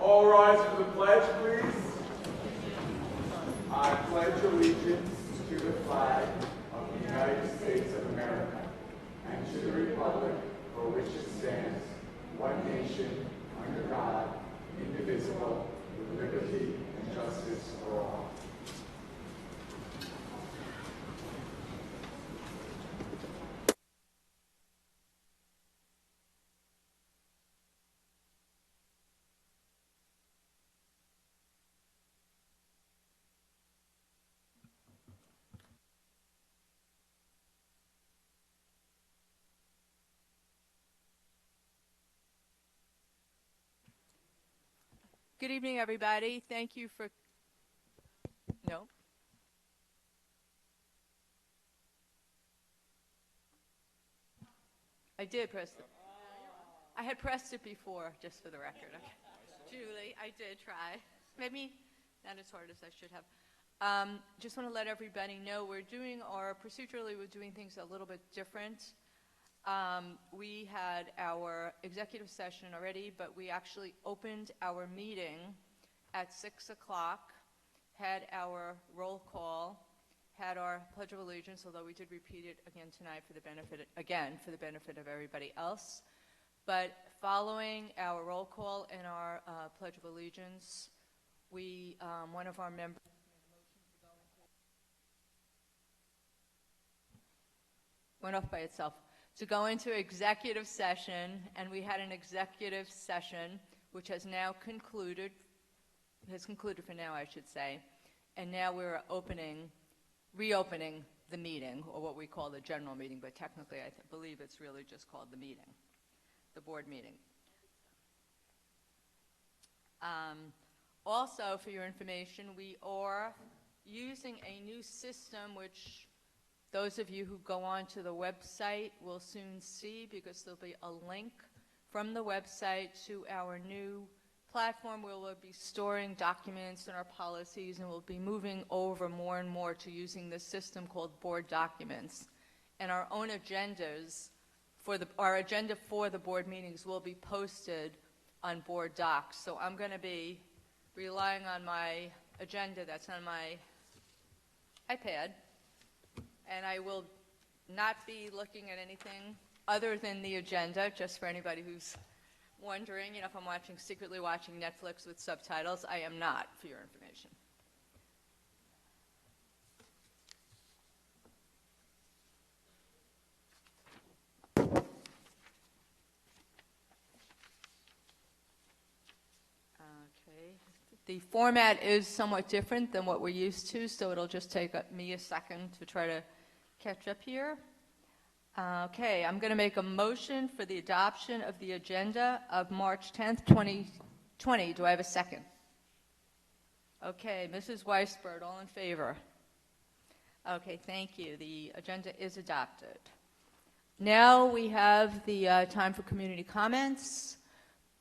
All rise for the pledge, please. I pledge allegiance to the flag of the United States of America and to the republic for which it stands, one nation, under God, indivisible, with liberty and justice for all. Good evening, everybody. Thank you for... No? I did press it. I had pressed it before, just for the record. Okay. Julie, I did try. Maybe not as hard as I should have. Just want to let everybody know procedurally we're doing things a little bit different. We had our executive session already, but we actually opened our meeting at 6 o'clock, had our roll call, had our Pledge of Allegiance, although we did repeat it again tonight for the benefit of everybody else. But following our roll call and our Pledge of Allegiance, one of our members went off by itself. To go into executive session, and we had an executive session which has now concluded for now, I should say, and now we're reopening the meeting, or what we call the general meeting, but technically I believe it's really just called the meeting, the board meeting. Also, for your information, we are using a new system which those of you who go onto the website will soon see, because there'll be a link from the website to our new platform where we'll be storing documents and our policies, and we'll be moving over more and more to using this system called board documents. And our own agendas, our agenda for the board meetings will be posted on board docs. So I'm going to be relying on my agenda that's on my iPad. And I will not be looking at anything other than the agenda, just for anybody who's wondering, if I'm secretly watching Netflix with subtitles. I am not, for your information. Okay. The format is somewhat different than what we're used to, so it'll just take me a second to try to catch up here. Okay, I'm going to make a motion for the adoption of the agenda of March 10th, 2020. Do I have a second? Okay, Mrs. Weisbert, all in favor? Okay, thank you. The agenda is adopted. Now we have the time for community comments.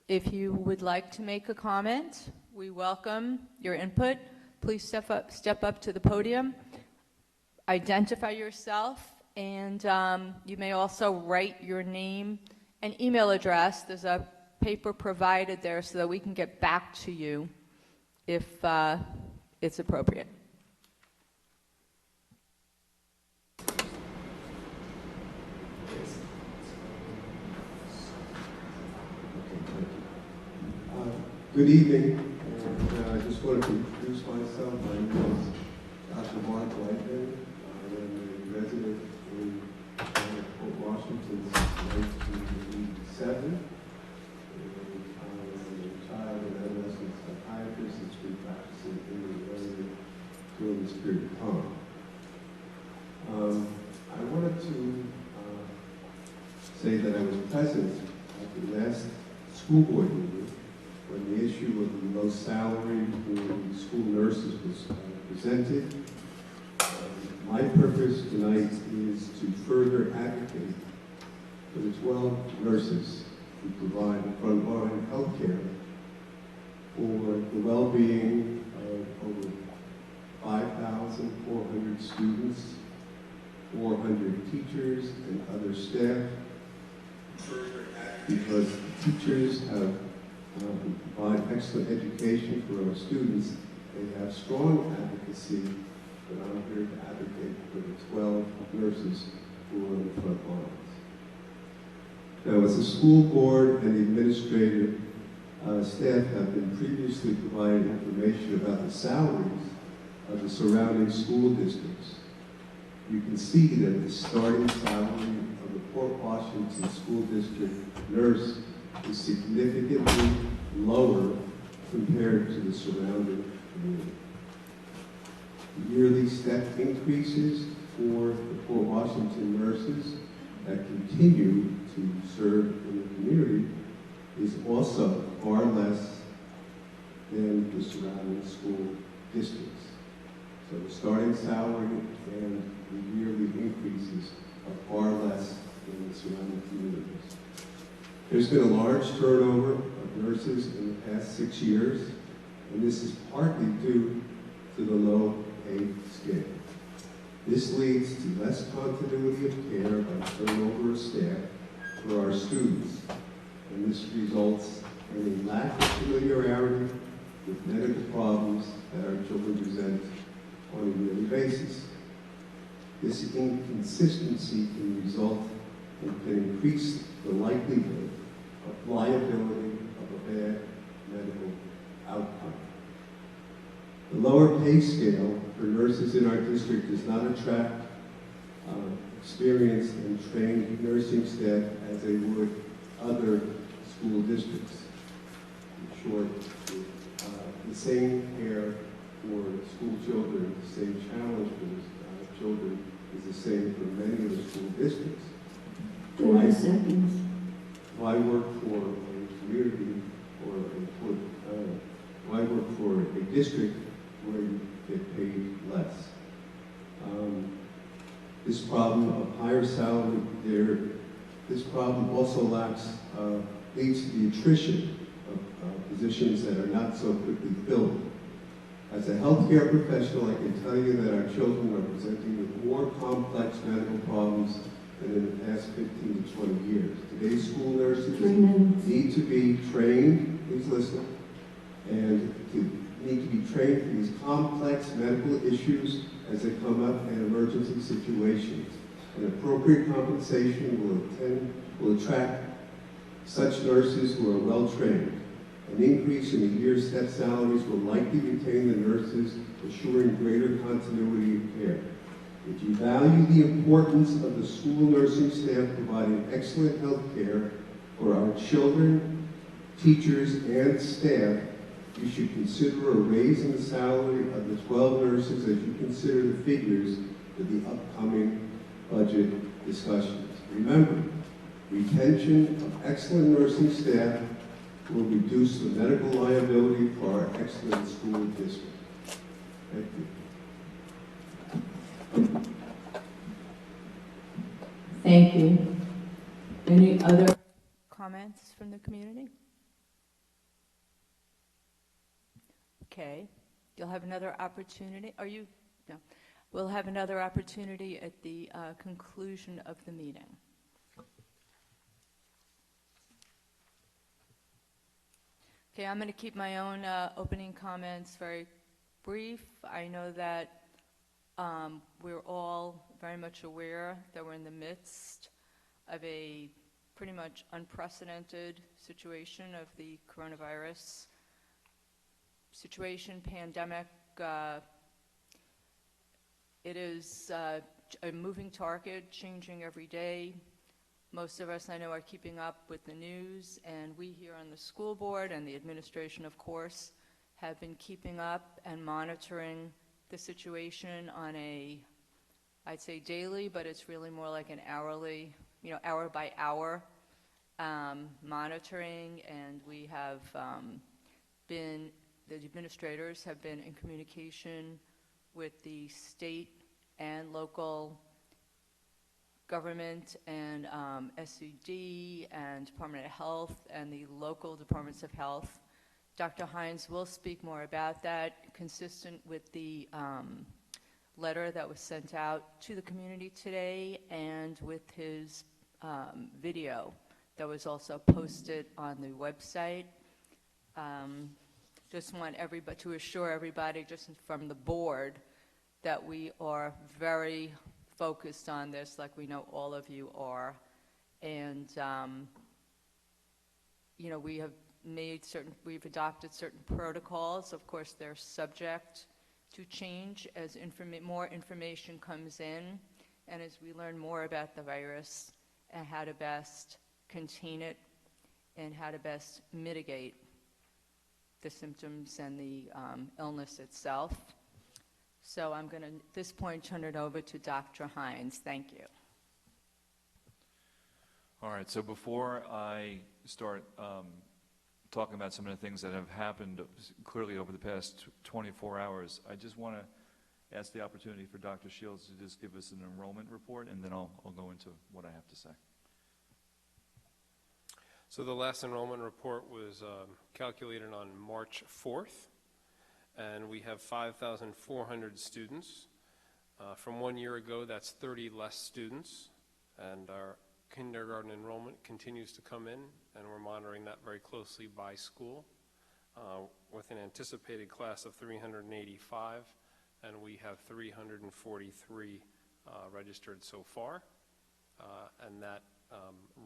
If you would like to make a comment, we welcome your input. Please step up to the podium, identify yourself, and you may also write your name and email address. There's a paper provided there so that we can get back to you if it's appropriate. Good evening, and I just want to introduce myself. My name is Dr. Mark Whiteman. I am a resident in Port Washington since 1987. And I am a child and adolescent psychiatrist that's been practicing in the area during this period of time. I wanted to say that I was present at the last school board meeting when the issue of the low salary for school nurses was presented. My purpose tonight is to further advocate for the 12 nurses who provide frontline health care for the well-being of over 5,400 students, 400 teachers, and other staff, because the teachers have who provide excellent education for our students. They have strong advocacy, but I'm here to advocate for the 12 nurses who are on the front lines. Now, as a school board and administrative staff have been previously provided information about the salaries of the surrounding school districts, you can see that the starting salary of the Port Washington School District nurse is significantly lower compared to the surrounding community. Yearly step increases for the Port Washington nurses that continue to serve in the community is also far less than the surrounding school districts. So the starting salary and the yearly increases are far less than the surrounding communities. There's been a large turnover of nurses in the past 6 years, and this is partly due to the low pay scale. This leads to less continuity of care by turnover of staff for our students, and this results in a lack of familiarity with medical problems that our children present on a yearly basis. This inconsistency can result and can increase the likelihood of liability of a bad medical outcome. The lower pay scale for nurses in our district does not attract experienced and trained nursing staff as they would other school districts. In short, the same care for school children, the same challenge for children is the same for many of the school districts. 30 seconds. I work for a community or I work for a district where you get paid less. This problem of higher salary there, this problem also leads to the attrition of positions that are not so quickly filled. As a healthcare professional, I can tell you that our children are presenting with more complex medical problems than in the past 15 to 20 years. Today's school nurses need to be trained, please listen, and need to be trained for these complex medical issues as they come up in emergency situations. And appropriate compensation will attract such nurses who are well trained. An increase in the year's step salaries will likely retain the nurses, assuring greater continuity of care. If you value the importance of the school nursing staff providing excellent health care for our children, teachers, and staff, you should consider a raise in the salary of the 12 nurses as you consider the figures for the upcoming budget discussions. Remember, retention of excellent nursing staff will reduce the medical liability for our excellent school district. Thank you. Thank you. Any other Comments from the community? Okay, you'll have another opportunity. No. We'll have another opportunity at the conclusion of the meeting. Okay, I'm going to keep my own opening comments very brief. I know that we're all very much aware that we're in the midst of a pretty much unprecedented situation of the coronavirus situation, pandemic. It is a moving target, changing every day. Most of us, I know, are keeping up with the news, and we here on the school board and the administration, of course, have been keeping up and monitoring the situation on a, I'd say daily, but it's really more like an hourly, hour by hour monitoring, and we have the administrators have been in communication with the state and local government and SUD and Department of Health and the local departments of health. Dr. Hines will speak more about that, consistent with the letter that was sent out to the community today and with his video that was also posted on the website. just want everybody to assure everybody, just from the board, that we are very focused on this, like we know all of you are. And, you know, we've adopted certain protocols. Of course, they're subject to change as more information comes in and as we learn more about the virus and how to best contain it and how to best mitigate the symptoms and the illness itself. So I'm going to, at this point, turn it over to Dr. Hines. Thank you. All right, so before I start talking about some of the things that have happened clearly over the past 24 hours, I just want to ask the opportunity for Dr. Shields to just give us an enrollment report, and then I'll go into what I have to say. So the last enrollment report was calculated on March 4th, and we have 5,400 students. From 1 year ago, that's 30 less students, and our kindergarten enrollment continues to come in, and we're monitoring that very closely by school with an anticipated class of 385, and we have 343 registered so far, and that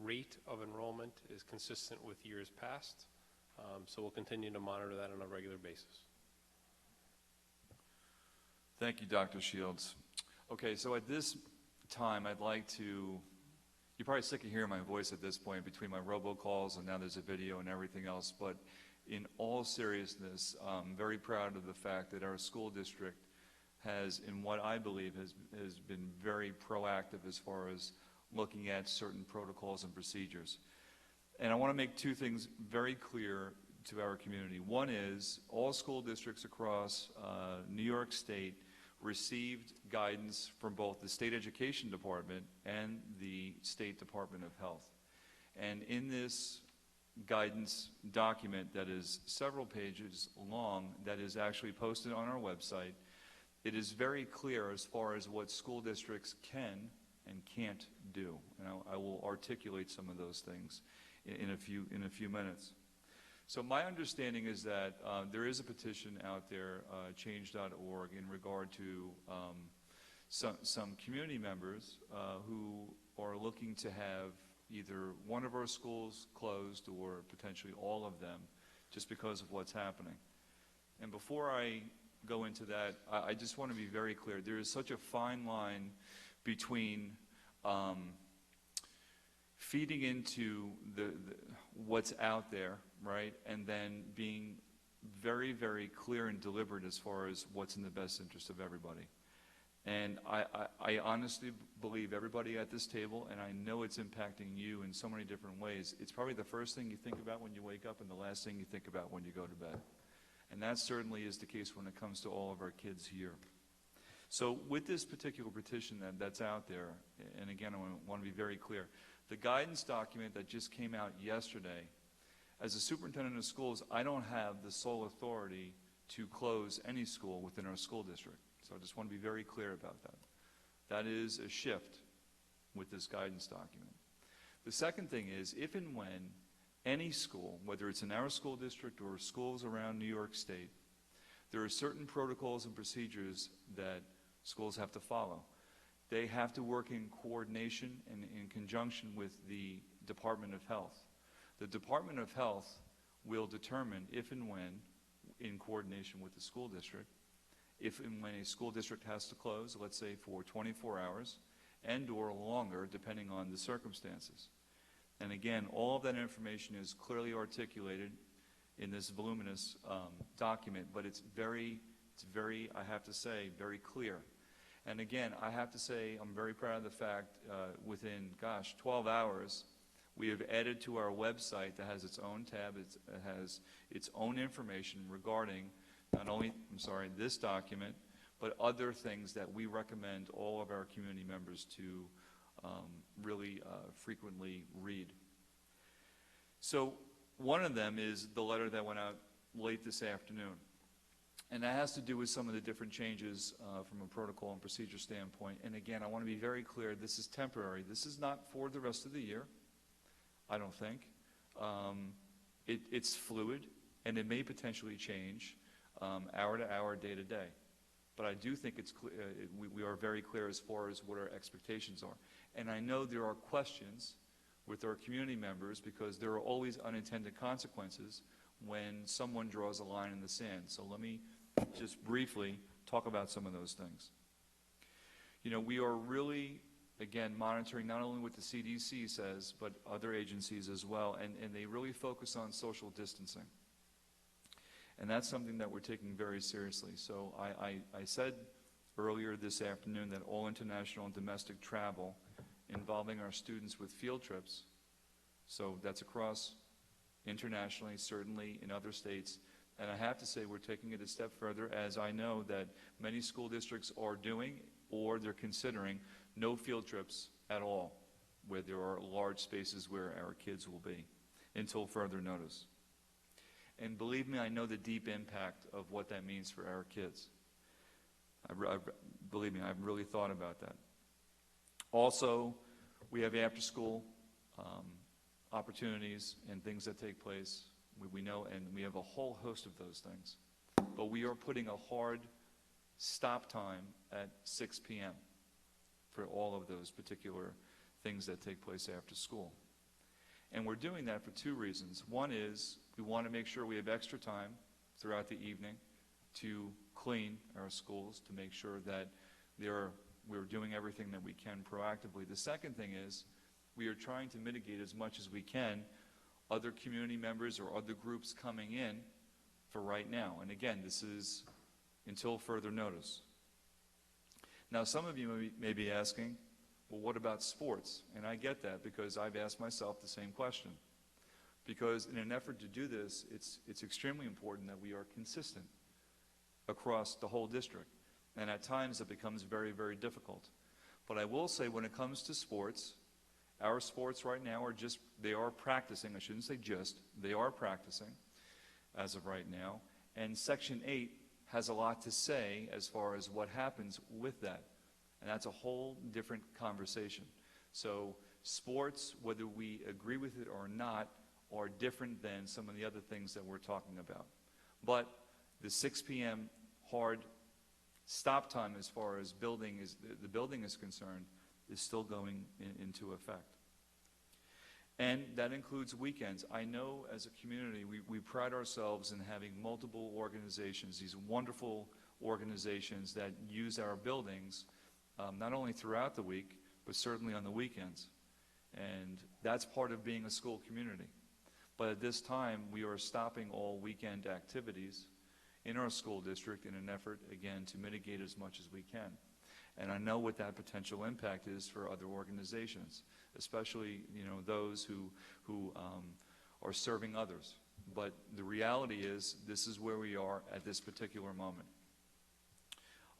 rate of enrollment is consistent with years past, so we'll continue to monitor that on a regular basis. Thank you, Dr. Shields. Okay, so at this time, I'd like to, you're probably sick of hearing my voice at this point between my robocalls and now there's a video and everything else, but in all seriousness, I'm very proud of the fact that our school district has, in what I believe has been very proactive as far as looking at certain protocols and procedures. And I want to make two things very clear to our community. One is all school districts across New York State received guidance from both the State Education Department and the State Department of Health. And in this guidance document that is several pages long, that is actually posted on our website, it is very clear as far as what school districts can and can't do. And I will articulate some of those things in a few minutes. So my understanding is that there is a petition out there, change.org, in regard to some community members who are looking to have either one of our schools closed or potentially all of them just because of what's happening. And before I go into that, I just want to be very clear. There is such a fine line between feeding into what's out there, right, and then being very, very clear and deliberate as far as what's in the best interest of everybody. And I honestly believe everybody at this table, and I know it's impacting you in so many different ways, it's probably the first thing you think about when you wake up and the last thing you think about when you go to bed. And that certainly is the case when it comes to all of our kids here. So with this particular petition that's out there, and again, I want to be very clear, the guidance document that just came out yesterday, as a superintendent of schools, I don't have the sole authority to close any school within our school district. So I just want to be very clear about that. That is a shift with this guidance document. The second thing is, if and when any school, whether it's in our school district or schools around New York State, there are certain protocols and procedures that schools have to follow. They have to work in coordination and in conjunction with the Department of Health. The Department of Health will determine if and when, in coordination with the school district, if and when a school district has to close, let's say for 24 hours, and or longer, depending on the circumstances. And again, all of that information is clearly articulated in this voluminous document, but it's very, I have to say, very clear. And again, I have to say, I'm very proud of the fact within, 12 hours, we have added to our website that has its own tab, it has its own information regarding not only, this document, but other things that we recommend all of our community members to really frequently read. So one of them is the letter that went out late this afternoon. And that has to do with some of the different changes from a protocol and procedure standpoint. And again, I want to be very clear, this is temporary. This is not for the rest of the year, I don't think. It's fluid. And it may potentially change hour to hour, day to day. But I do think we are very clear as far as what our expectations are. And I know there are questions with our community members because there are always unintended consequences when someone draws a line in the sand. So let me just briefly talk about some of those things. You know, we are really, again, monitoring not only what the CDC says, but other agencies as well, and they really focus on social distancing. And that's something that we're taking very seriously. So I said earlier this afternoon that all international and domestic travel involving our students with field trips, so that's across internationally, certainly in other states, and I have to say we're taking it a step further, as I know that many school districts are doing or they're considering no field trips at all, where there are large spaces where our kids will be, until further notice. And believe me, I know the deep impact of what that means for our kids. Believe me, I've really thought about that. Also, we have after-school opportunities and things that take place. We know, and we have a whole host of those things. But we are putting a hard stop time at 6 p.m. for all of those particular things that take place after school. And we're doing that for two reasons. One is we want to make sure we have extra time throughout the evening to clean our schools, to make sure that we're doing everything that we can proactively. The second thing is we are trying to mitigate as much as we can other community members or other groups coming in for right now. And again, this is until further notice. Now, some of you may be asking, well, what about sports? And I get that because I've asked myself the same question. Because in an effort to do this, it's extremely important that we are consistent across the whole district. And at times it becomes very, very difficult. But I will say when it comes to sports, our sports right now they are practicing. I shouldn't say just, they are practicing as of right now. And Section 8 has a lot to say as far as what happens with that. And that's a whole different conversation. So sports, whether we agree with it or not, are different than some of the other things that we're talking about. But the 6 p.m. hard stop time as far as the building is concerned is still going into effect. And that includes weekends. I know as a community we pride ourselves in having multiple organizations, these wonderful organizations that use our buildings not only throughout the week, but certainly on the weekends. And that's part of being a school community. But at this time, we are stopping all weekend activities in our school district in an effort, again, to mitigate as much as we can. And I know what that potential impact is for other organizations, especially, those who are serving others. But the reality is, this is where we are at this particular moment.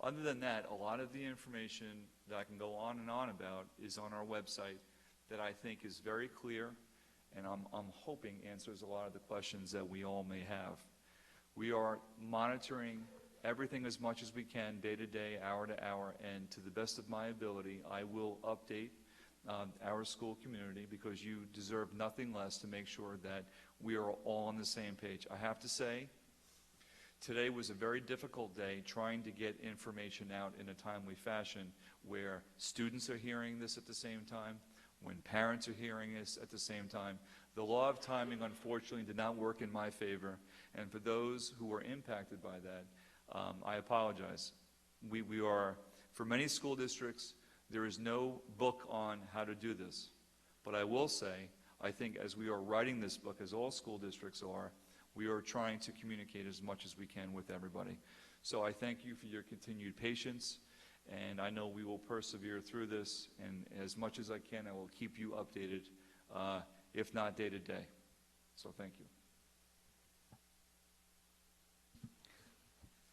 Other than that, a lot of the information that I can go on and on about is on our website that I think is very clear, and I'm hoping answers a lot of the questions that we all may have. We are monitoring everything as much as we can, day to day, hour to hour, and to the best of my ability, I will update our school community because you deserve nothing less to make sure that we are all on the same page. I have to say, today was a very difficult day trying to get information out in a timely fashion where students are hearing this at the same time, when parents are hearing this at the same time. The law of timing, unfortunately, did not work in my favor, and for those who were impacted by that, I apologize. We are, for many school districts, there is no book on how to do this. But I will say, I think as we are writing this book, as all school districts are, we are trying to communicate as much as we can with everybody. So I thank you for your continued patience, and I know we will persevere through this, and as much as I can, I will keep you updated, if not day to day. So thank you.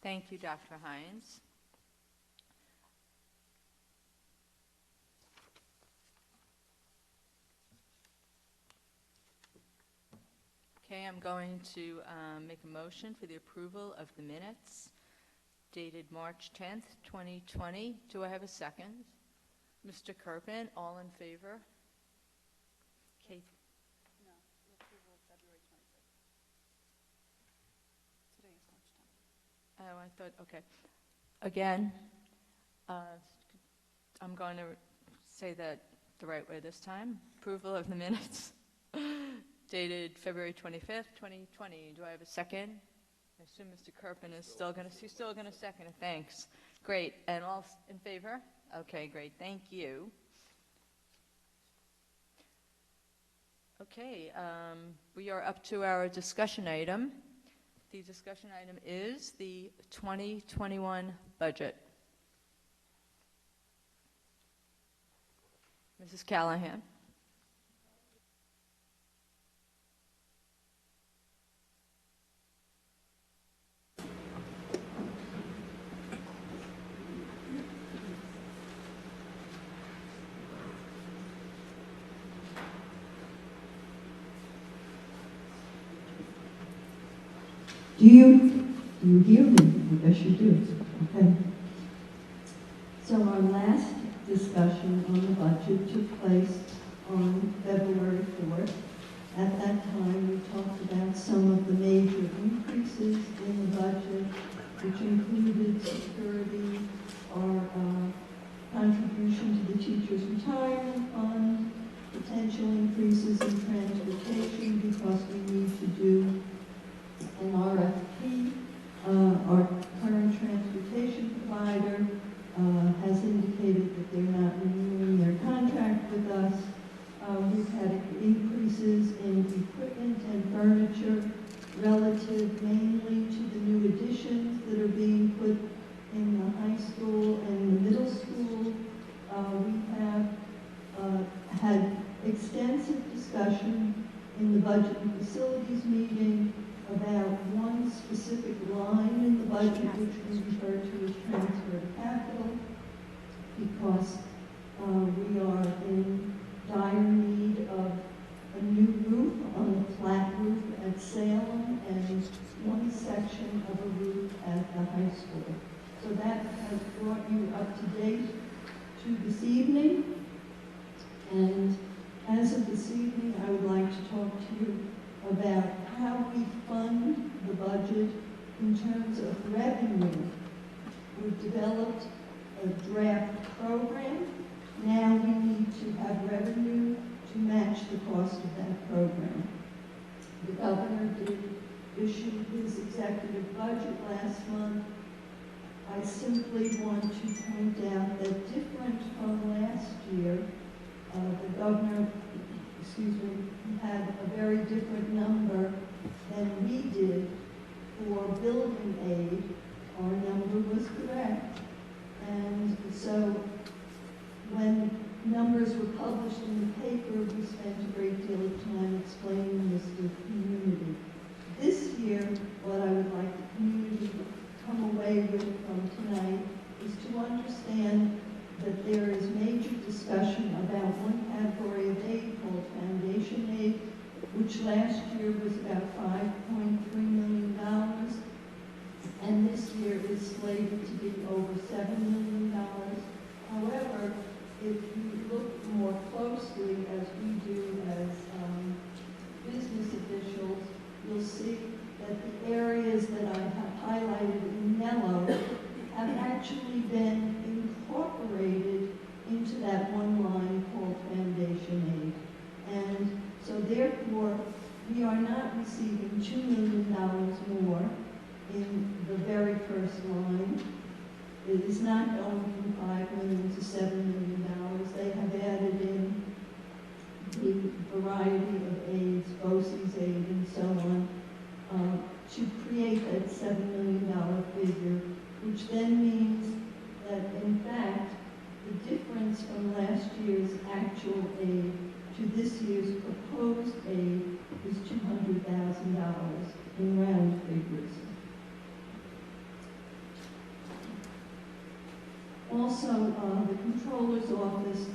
Thank you, Dr. Hines. Okay, I'm going to make a motion for the approval of the minutes dated March 10th, 2020. Do I have a second? Mr. Kerpen, all in favor? Okay. No, approval of February 26th. Oh, I thought, okay. Again, I'm going to say that the right way this time. Approval of the minutes dated February 25th, 2020. Do I have a second? I assume Mr. Kerpen is still going to second it. Thanks. Great. And all in favor? Okay, great. Thank you. Okay, we are up to our discussion item. The discussion item is the 2021 budget. Mrs. Callahan. Do you hear me? I guess you do. Okay. So our last discussion on the budget took place on February 4th. At that time, we talked about some of the major increases in the budget, which included security, our contribution to the teachers' retirement fund, potential increases in transportation because we need to do an RFP. Our current transportation provider has indicated that they're not renewing their contract with us. We've had increases in equipment and furniture relative mainly to the new additions that are being put in the high school and the middle school. We have had extensive discussion in the budget and facilities meeting about one specific line in the budget which we refer to as transfer to capital, because we are in dire need of a new roof on a flat roof at Salem and one section of a roof at the high school. So that has brought you up to date to this evening. And as of this evening, I would like to talk to you about how we fund the budget in terms of revenue. We've developed a draft program. Now we need to have revenue to match the cost of that program. The governor did issue his executive budget last month. I simply want to point out that different from last year, the governor, had a very different number than we did for building aid. Our number was correct. And so when numbers were published in the paper, we spent a great deal of time explaining this to the community. This year, what I would like the community to come away with from tonight is to understand that there is major discussion about one category of aid called foundation aid, which last year was about $5.3 million, and this year is slated to be over $7 million. However, if you look more closely, as we do as business officials, you'll see that the areas that I have highlighted in yellow have actually been incorporated into that one line called foundation aid. And so therefore, we are not receiving $2 million more in the very first line. It is not going from $5 million to $7 million. They have added in the variety of aids, BOCE's aid, and so on, to create that $7 million figure, which then means that, in fact, the difference from last year's actual aid to this year's proposed aid is $200,000 in round figures. Also, the Comptroller's Office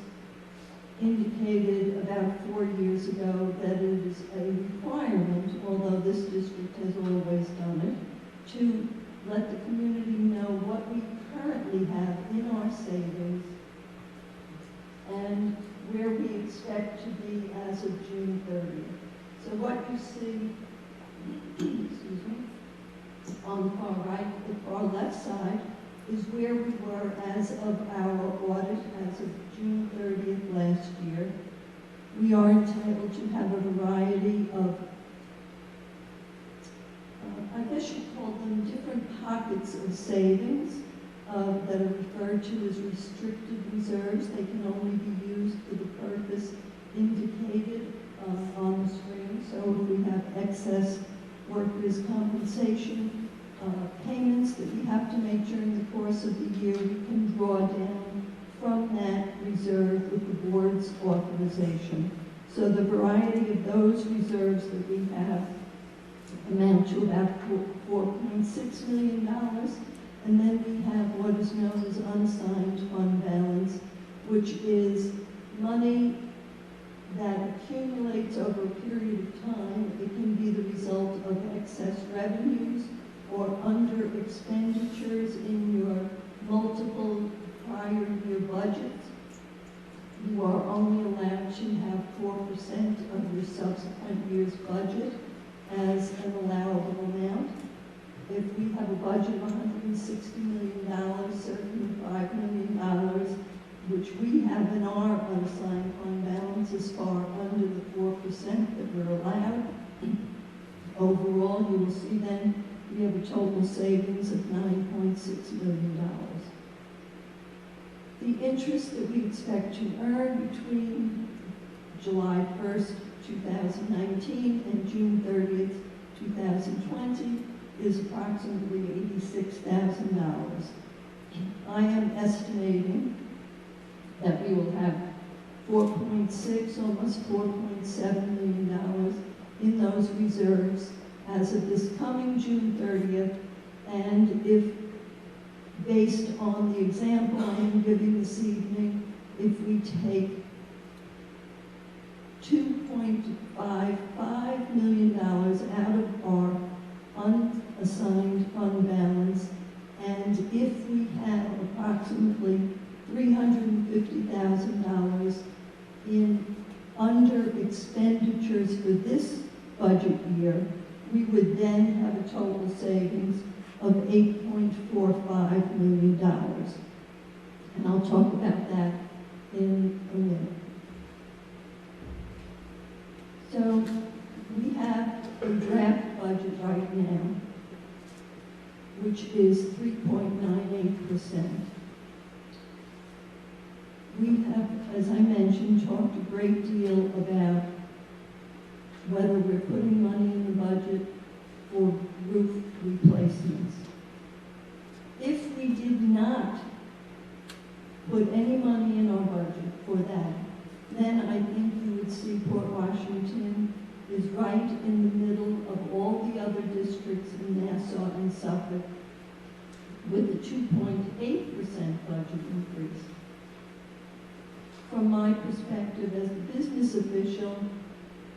indicated about 4 years ago that it is a requirement, although this district has always done it, to let the community know what we currently have in our savings and where we expect to be as of June 30th. So what you see, excuse me, on the far right, the far left side, is where we were as of our audit as of June 30th last year. We are entitled to have a variety of, I guess you'd call them different pockets of savings that are referred to as restricted reserves. They can only be used for the purpose indicated on the screen. So if we have excess workers' compensation payments that we have to make during the course of the year, we can draw down from that reserve with the board's authorization. So the variety of those reserves that we have amount to about $4.6 million. And then we have what is known as unassigned fund balance, which is money that accumulates over a period of time. It can be the result of excess revenues or under expenditures in your multiple prior year budgets. You are only allowed to have 4% of your subsequent year's budget as an allowable amount. If we have a budget of $160 million, certainly $5 million, which we have in our unassigned fund balance, is far under the 4% that we're allowed. Overall, you will see then we have a total savings of $9.6 million. The interest that we expect to earn between July 1st, 2019 and June 30th, 2020 is approximately $86,000. I am estimating that we will have $4.6, almost $4.7 million in those reserves as of this coming June 30th, and if, based on the example I am giving this evening, if we take $2.55 million out of our unassigned fund balance, and if we have approximately $350,000 in under expenditures for this budget year, we would then have a total savings of $8.45 million. And I'll talk about that in a minute. So we have a draft budget right now, which is 3.98%. We have, as I mentioned, talked a great deal about whether we're putting money in the budget for roof replacements. If we did not put any money in our budget for that, then I think you would see Port Washington is right in the middle of all the other districts in Nassau and Suffolk with a 2.8% budget increase. From my perspective as a business official,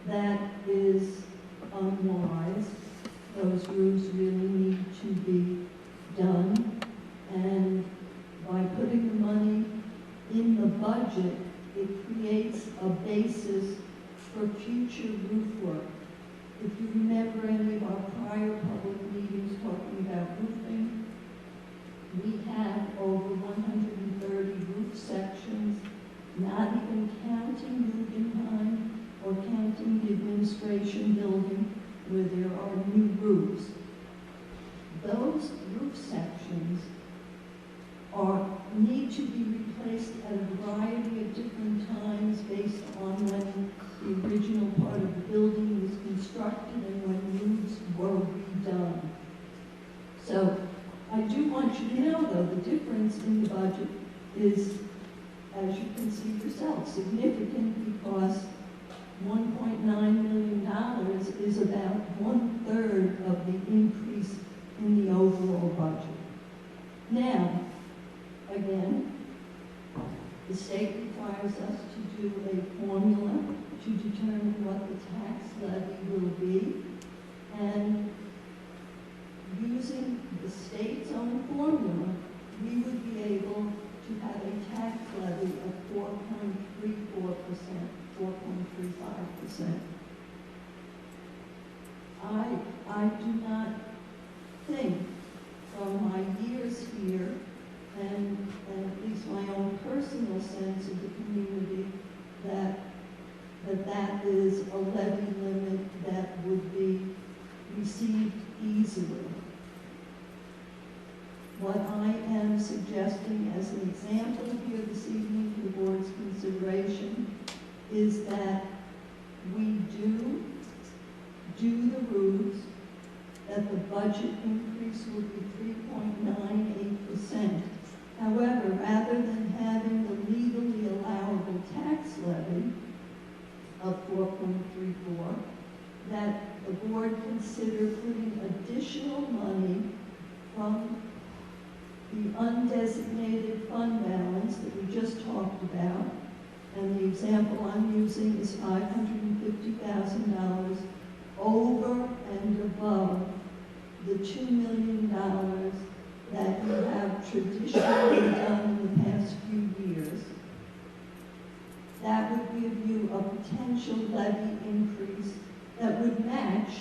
that is unwise. Those roofs really need to be done, and by putting the money in the budget, it creates a basis for future roof work. If you remember any of our prior public meetings talking about roofing, we have over 130 roof sections, not even counting Guggenheim or counting the administration building where there are new roofs. Those roof sections need to be replaced at a variety of different times based on when the original part of the building was constructed and when roofs were redone. So I do want you to know, though, the difference in the budget is, as you can see yourself, significant, because $1.9 million is about 1/3 of the increase in the overall budget. Now, again, the state requires us to do a formula to determine what the tax levy will be, and using the state's own formula, we would be able to have a tax levy of 4.34%, 4.35%. I do not think from my years here and at least my own personal sense of the community that is a levy limit that would be received easily. What I am suggesting as an example here this evening for the board's consideration is that we do the rules, that the budget increase would be 3.98%. However, rather than having the legally allowable tax levy of 4.34, that the board consider putting additional money from the undesignated fund balance that we just talked about, and the example I'm using is $550,000 over and above the $2 million that you have traditionally done in the past few years. That would give you a potential levy increase that would match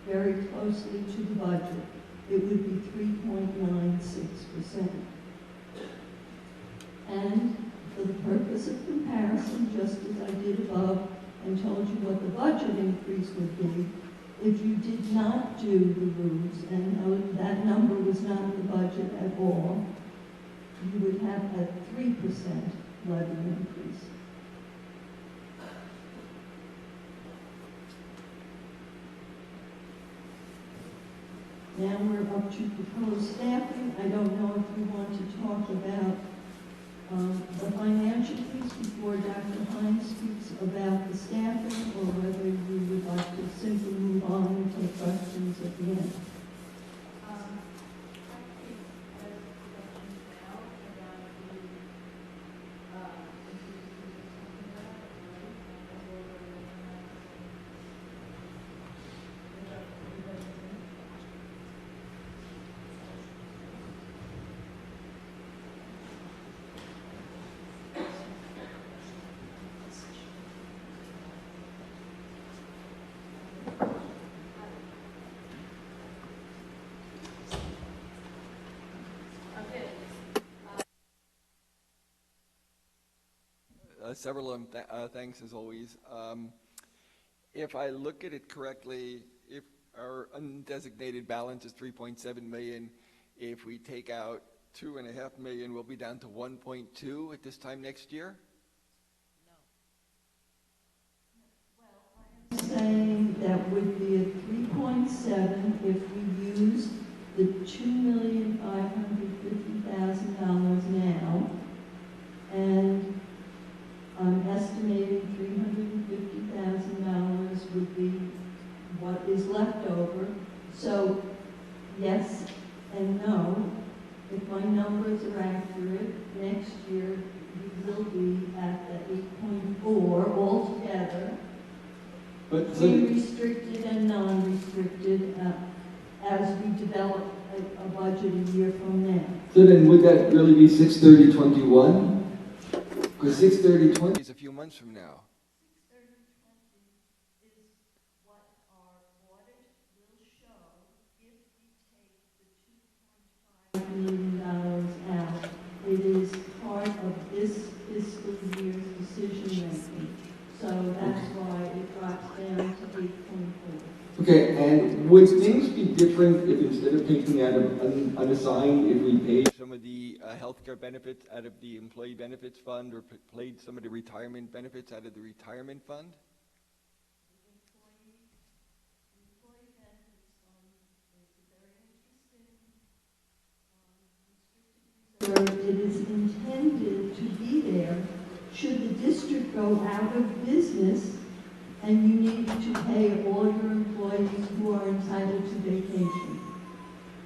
very closely to the budget. It would be 3.96%. And for the purpose of comparison, just as I did above and told you what the budget increase would be, if you did not do the rules, and that number was not in the budget at all, you would have a 3% levy increase. Now we're up to proposed staffing. I don't know if you want to talk about the financial piece before Dr. Hines speaks about the staffing, or whether you would like to simply move on and take questions at the end. Several of them, thanks as always. If I look at it correctly, if our undesignated balance is 3.7 million, if we take out 2.5 million, we'll be down to 1.2 at this time next year? Saying that would be a 3.7 if we use the $2,550,000 now, and I'm estimating $350,000 would be what is left over. So yes and no. If my numbers are accurate, next year we will be at the 8.4 altogether, But restricted and non-restricted, as we develop a budget a year from now. so then would that really be 6/30/21? Because 6/30/20 Is a few months from now. 6/30/20 is what our audit will show if we take the $2.5 million out. It is part of this fiscal year's decision making. So that's why it drops down to 8.4. Okay, and would things be different if instead of taking out of unassigned, if we paid Some of the healthcare benefits out of the employee benefits fund, or played some of the retirement benefits out of the retirement fund? The employee benefits fund is a very interesting restricted reserve. It is intended to be there should the district go out of business and you need to pay all your employees who are entitled to vacation.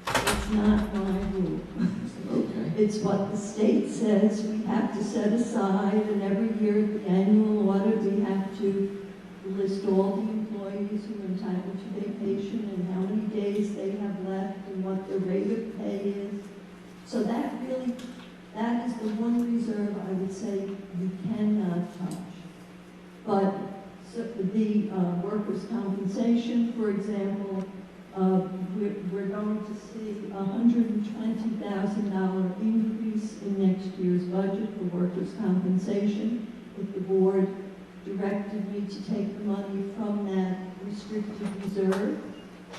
It's not my rule. Okay. It's what the state says we have to set aside, and every year at the annual audit we have to list all the employees who are entitled to vacation and how many days they have left and what their rate of pay is. So that is the one reserve I would say you cannot touch. But so the workers' compensation, for example, we're going to see a $120,000 increase in next year's budget for workers' compensation. If the board directed me to take the money from that restricted reserve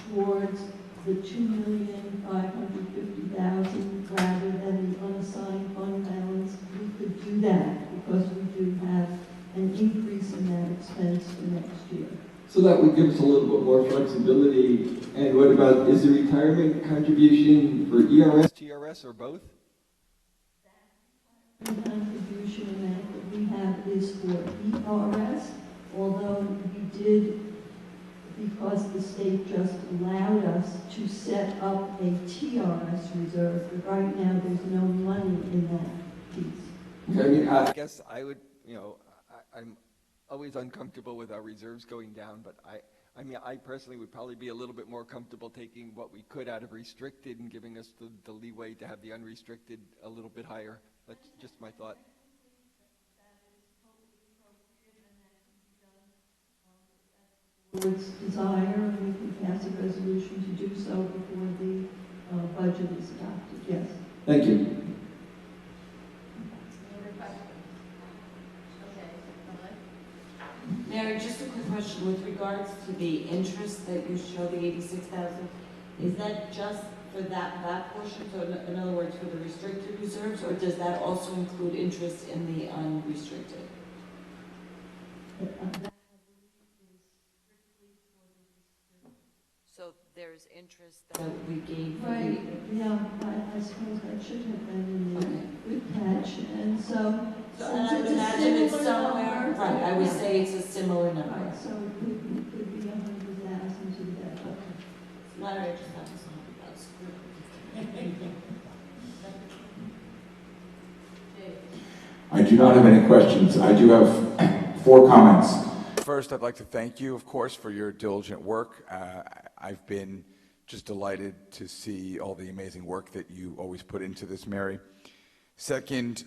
towards the $2,550,000 rather than the unassigned fund balance, we could do that because we do have an increase in that expense for next year. So that would give us a little bit more flexibility. And what about, is the retirement contribution for ERS? TRS, or both? The contribution amount that we have is for ERS, although we did, because the state just allowed us to set up a TRS reserve, but right now there's no money in that piece. I mean, I guess I would, I'm always uncomfortable with our reserves going down, but I mean, I personally would probably be a little bit more comfortable taking what we could out of restricted and giving us the leeway to have the unrestricted a little bit higher. That's just my thought. Board's desire, and we can pass a resolution to do so before the budget is adopted, yes. thank you. Any other questions? Okay, Mary, just a quick question with regards to the interest that you show, the 86,000. Is that just for that portion? So in other words, for the restricted reserves, or does that also include interest in the unrestricted? So there's interest that we gave for Right, yeah, I suppose that should have been in there. Good catch, and so So since I would it's a imagine it's similar somewhere, number, right, I would yeah. say it's a similar number. Right, so it could be 100,000 to that, okay. Larry, I just have to talk about school. I do not have any questions. I do have 4 comments. First, I'd like to thank you, of course, for your diligent work. I've been just delighted to see all the amazing work that you always put into this, Mary. Second,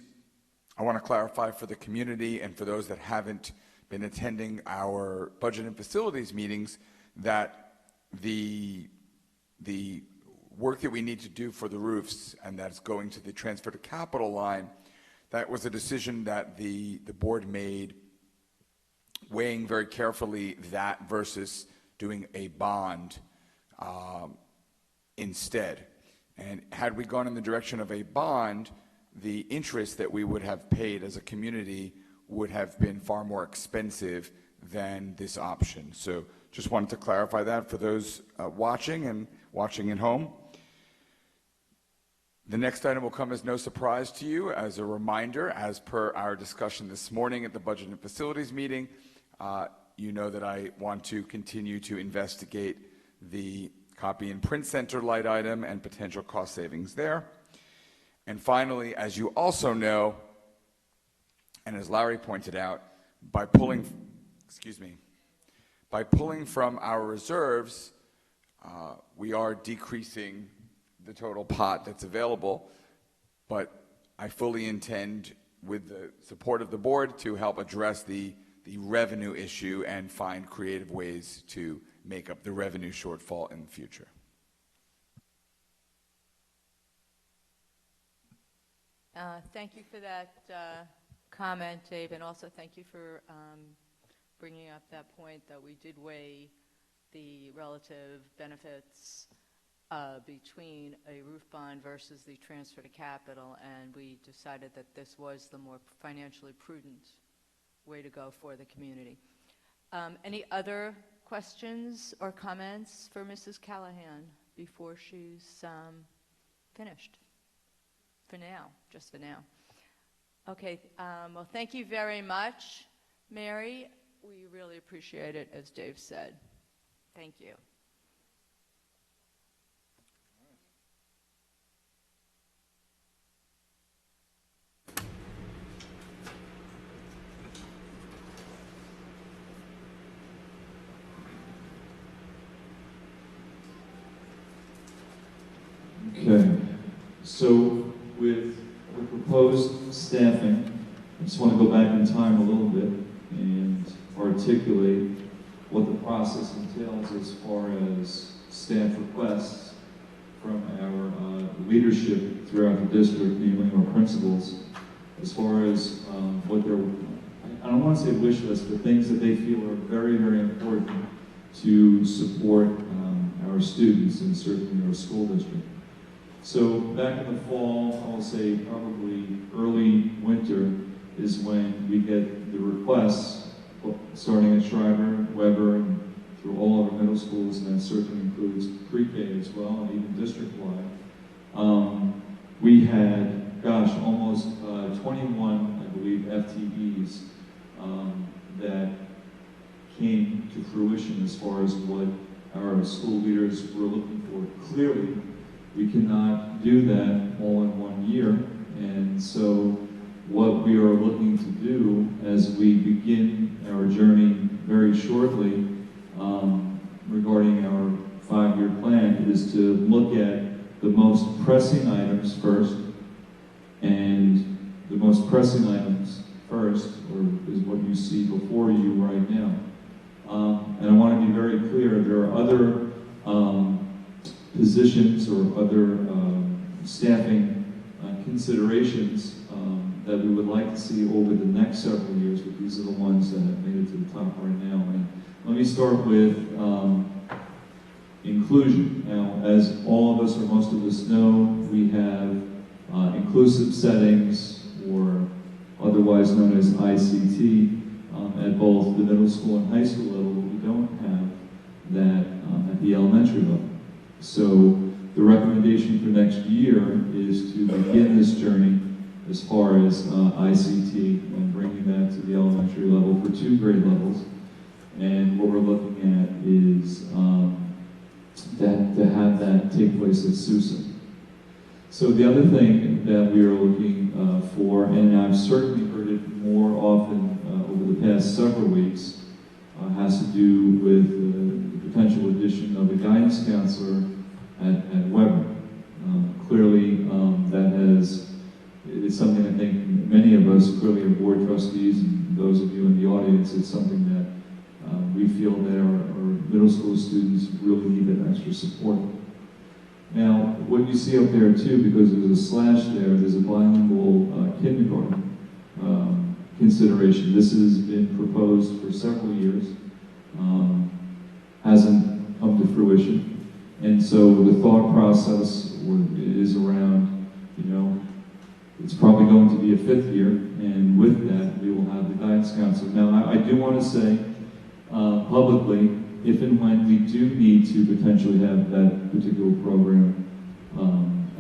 I want to clarify for the community and for those that haven't been attending our budget and facilities meetings that the work that we need to do for the roofs, and that's going to the transfer to capital line, that was a decision that the board made, weighing very carefully that versus doing a bond instead. And had we gone in the direction of a bond, the interest that we would have paid as a community would have been far more expensive than this option. So just wanted to clarify that for those watching and watching at home. The next item will come as no surprise to you. As a reminder, as per our discussion this morning at the Budget and Facilities meeting, you know that I want to continue to investigate the copy and print center light item and potential cost savings there. And finally, as you also know, and as Larry pointed out, by pulling from our reserves, we are decreasing the total pot that's available, but I fully intend, with the support of the board, to help address the revenue issue and find creative ways to make up the revenue shortfall in the future. Thank you for that comment, Dave, and also thank you for bringing up that point that we did weigh the relative benefits between a roof bond versus the transfer to capital, and we decided that this was the more financially prudent way to go for the community. Any other questions or comments for Mrs. Callahan before she's finished? For now, just for now. Okay, well, thank you very much, Mary. We really appreciate it, as Dave said. Thank you. Okay, so with the proposed staffing, I just want to go back in time a little bit and articulate what the process entails as far as staff requests from our leadership throughout the district, namely our principals, as far as what their, I don't want to say wish list, but things that they feel are very, very important to support our students and certainly our school district. So back in the fall, I will say probably early winter is when we get the requests, starting at Schreiber, Weber, and through all of our middle schools, and that certainly includes pre-K as well, and even district-wide. We had, gosh, almost 21, I believe, FTEs that came to fruition as far as what our school leaders were looking for. Clearly, we cannot do that all in 1 year, and so what we are looking to do as we begin our journey very shortly regarding our 5-year plan is to look at the most pressing items first, and the most pressing items first is what you see before you right now. And I want to be very clear, there are other positions or other staffing considerations that we would like to see over the next several years, but these are the ones that have made it to the top right now. And let me start with inclusion. Now, as all of us or most of us know, we have inclusive settings, or otherwise known as ICT, at both the middle school and high school level, but we don't have that at the elementary level. So the recommendation for next year is to begin this journey as far as ICT and bringing that to the elementary level for 2 grade levels. And what we're looking at is to have that take place at Sousa. So the other thing that we are looking for, and I've certainly heard it more often over the past several weeks, has to do with the potential addition of a guidance counselor at Weber. Clearly, it's something I think many of us, clearly our board trustees and those of you in the audience, it's something that we feel that our middle school students really need that extra support. Now, what you see up there too, because there's a slash there's a bilingual kindergarten consideration. This has been proposed for several years, hasn't come to fruition. And so the thought process is around, it's probably going to be a 5th year, and with that, we will have the guidance counselor. Now, I do want to say publicly, if and when we do need to potentially have that particular program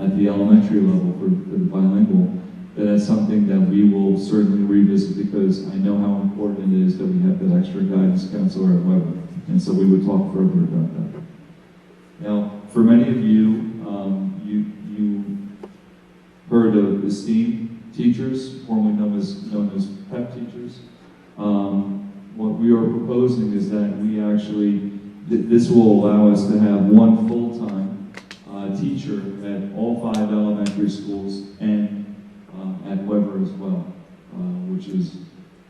at the elementary level for the bilingual, that is something that we will certainly revisit, because I know how important it is that we have that extra guidance counselor at Weber, and so we would talk further about that. Now, for many of you, you heard of the STEAM teachers, formerly known as PEP teachers. What we are proposing is that we actually, this will allow us to have one full-time teacher at all 5 elementary schools and at Weber as well, which is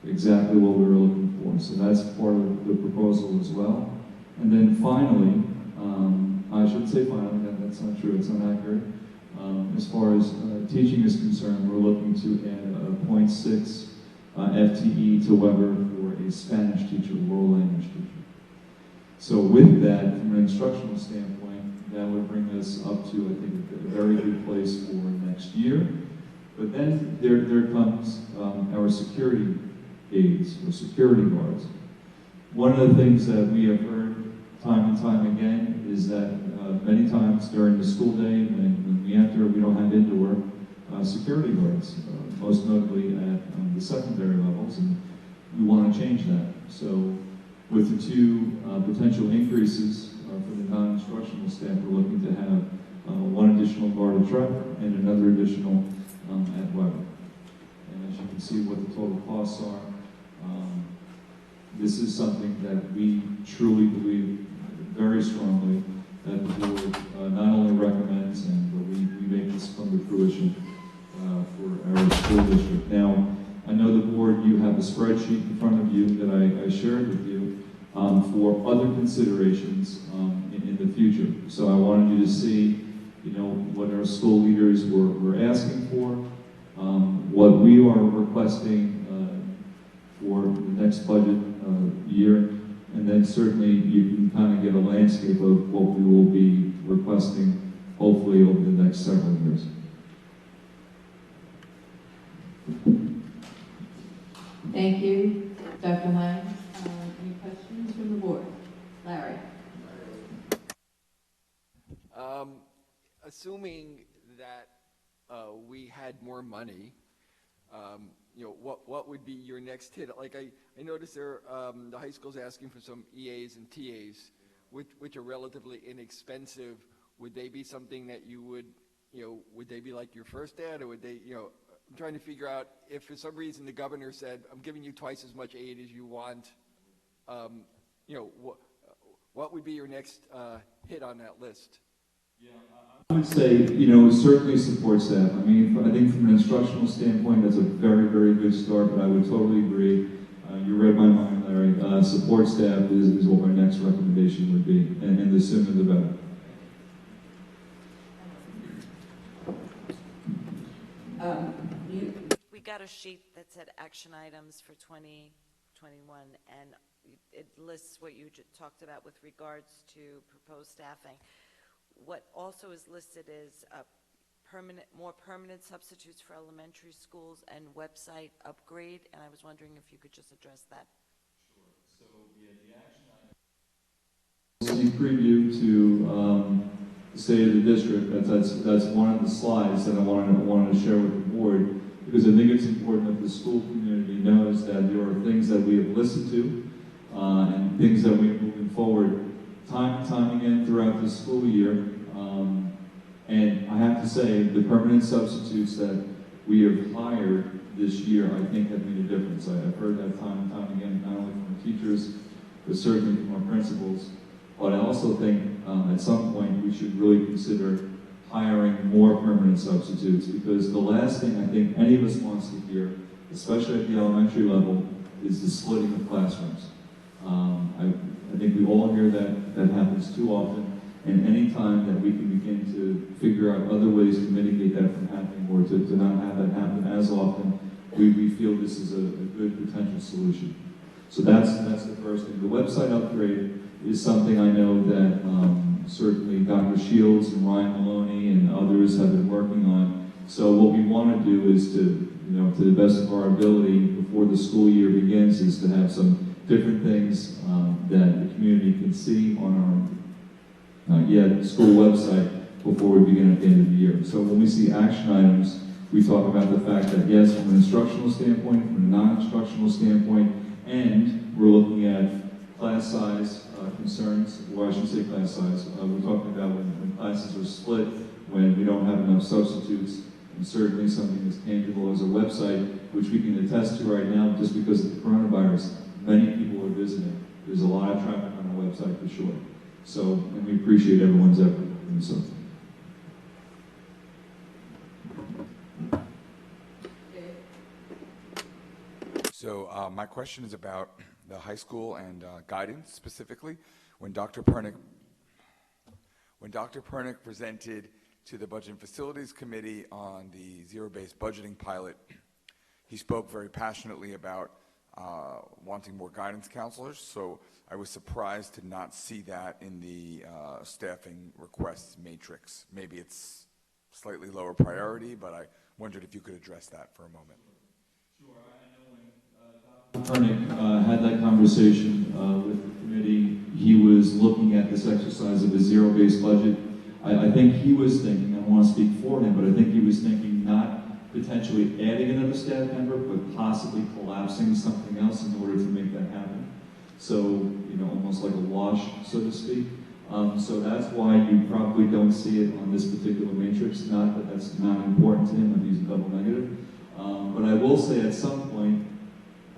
exactly what we were looking for. So that's part of the proposal as well. And then finally, I should say finally, that's not true, it's not accurate. As far as teaching is concerned, we're looking to add a 0.6 FTE to Weber for a Spanish teacher, world language teacher. So with that, from an instructional standpoint, that would bring us up to, I think, a very good place for next year. But then there comes our security aides, or security guards. One of the things that we have heard time and time again is that many times during the school day, when we enter, we don't have indoor security guards, most notably at the secondary levels, and we want to change that. So with the 2 potential increases for the non-instructional staff, we're looking to have 1 additional guard at Trevor and another additional at Weber. And as you can see what the total costs are, this is something that we truly believe very strongly that the board not only recommends, but we make this come to fruition for our school district. Now, I know the board, you have a spreadsheet in front of you that I shared with you for other considerations in in the future. So I wanted you to see, you know, what our school leaders were asking for, what we are requesting for the next budget year, and then certainly you can kind of get a landscape of what we will be requesting, hopefully over the next several years. Thank you, Dr. Hines. Any questions from the board? Larry? Assuming that we had more money, you know, what would be your next hit? Like I noticed there, the high school's asking for some EAs and TAs, which are relatively inexpensive. Would they be something that you would, you know, would they be like your first ad, or would they, you know, I'm trying to figure out if for some reason the governor said, I'm giving you twice as much aid as you want, you know, what would be your next hit on that list? Yeah, I would say, you know, certainly support staff. I mean, I think from an instructional standpoint, that's a very, very good start, but I would totally agree. You read my mind, Larry. Support staff is what our next recommendation would be, and the sooner the better. We got a sheet that said action items for 2021, and it lists what you just talked about with regards to proposed staffing. What also is listed is more permanent substitutes for elementary schools and website upgrade, and I was wondering if you could just address that. Sure. So, yeah, the action item. See preview to the state of the district. That's one of the slides that I wanted to share with the board, because I think it's important that the school community knows that there are things that we have listened to and things that we're moving forward time and time again throughout the school year. And I have to say, the permanent substitutes that we have hired this year, I think, have made a difference. I've heard that time and time again, not only from teachers, but certainly from our principals. But I also think at some point we should really consider hiring more permanent substitutes, because the last thing I think any of us wants to hear, especially at the elementary level, is the splitting of classrooms. I think we all hear that happens too often, and any time that we can begin to figure out other ways to mitigate that from happening, or to not have that happen as often, we feel this is a good potential solution. So that's the first thing. The website upgrade is something I know that certainly Dr. Shields and Ryan Maloney and others have been working on. So what we want to do is to, you know, to the best of our ability before the school year begins, is to have some different things that the community can see on our school website before we begin at the end of the year. So when we see action items, we talk about the fact that yes, from an instructional standpoint, from a non-instructional standpoint, and we're looking at class size concerns, or I should say class size. We're talking about when classes are split, when we don't have enough substitutes, and certainly something as tangible as a website, which we can attest to right now just because of the coronavirus. Many people are visiting. There's a lot of traffic on our website for sure. So, and we appreciate everyone's effort in so. So my question is about the high school and guidance specifically. When Dr. Pernick presented to the Budget and Facilities Committee on the zero-based budgeting pilot, he spoke very passionately about wanting more guidance counselors. So I was surprised to not see that in the staffing requests matrix. Maybe it's slightly lower priority, but I wondered if you could address that for a moment. Sure. I know when Dr. Pernick had that conversation with the committee, he was looking at this exercise of a zero-based budget. I think he was thinking, I don't want to speak for him, but I think he was thinking not potentially adding another staff member, but possibly collapsing something else in order to make that happen. So, you know, almost like a wash, so to speak. So that's why you probably don't see it on this particular matrix. Not that that's not important to him, if he's a double negative. But I will say at some point,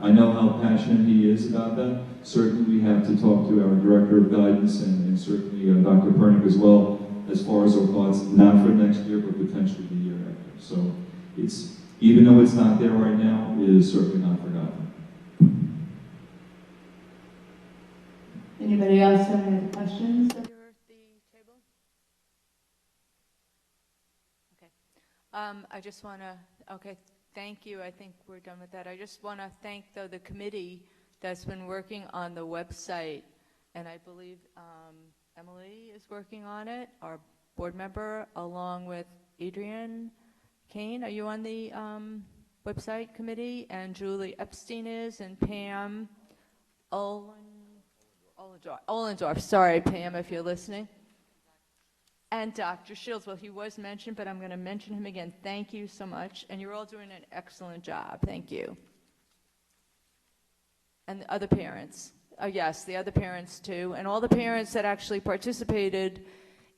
I know how passionate he is about that. Certainly we have to talk to our Director of Guidance and certainly Dr. Pernick as well, as far as our thoughts, not for next year, but potentially the year after. So it's, even though it's not there right now, it is certainly not forgotten. Anybody else have any questions? The I just want to, okay, thank you. I think we're done with that. I just want to thank, though, the committee that's been working on the website, and I believe Emily is working on it, our board member, along with Adrian Kane. Are you on the website committee? And Julie Epstein is, and Pam Ollendorf. Sorry, Pam, if you're listening. And Dr. Shields, well, he was mentioned, but I'm going to mention him again. Thank you so much. And you're all doing an excellent job. Thank you. And the other parents. Yes, the other parents too. And all the parents that actually participated